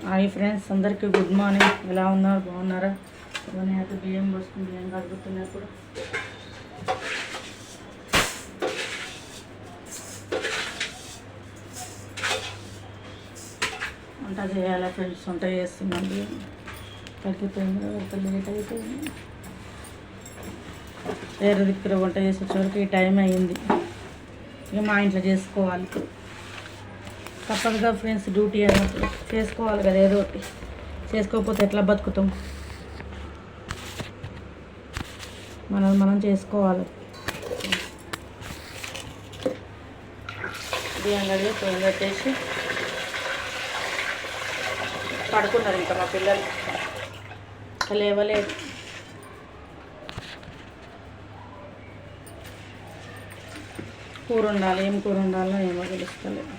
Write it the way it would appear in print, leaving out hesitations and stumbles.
Hi friends, అందరికీ good morning. ఎలా ఉన్నారు? బాగున్నారా? ఇవన్నీ అయితే బియ్యం పోసుకుని బియ్యం కడుగుతున్నప్పుడు వంట చేయాలా ఫ్రెండ్స్. వంట చేస్తున్నాం. బియ్యం తగ్గిపోయింది, లేట్ అయిపోయింది. వేరే దగ్గర వంట చేసే వచ్చేవరకు ఈ టైం అయ్యింది. ఇక మా ఇంట్లో చేసుకోవాలి తప్పదుగా ఫ్రెండ్స్. డ్యూటీ అన్నప్పుడు చేసుకోవాలి కదా, ఏదో ఒకటి. చేసుకోకపోతే ఎట్లా బతుకుతాం? మనం చేసుకోవాలి. బియ్యం కడిగి పొయ్యి పెట్టేసి పడుకున్నారు. ఇంకా మా పిల్లలు లేవలేదు. కూర ఉండాలి. ఏం కూర ఉండాలో ఏమో తెలుస్తలేదు.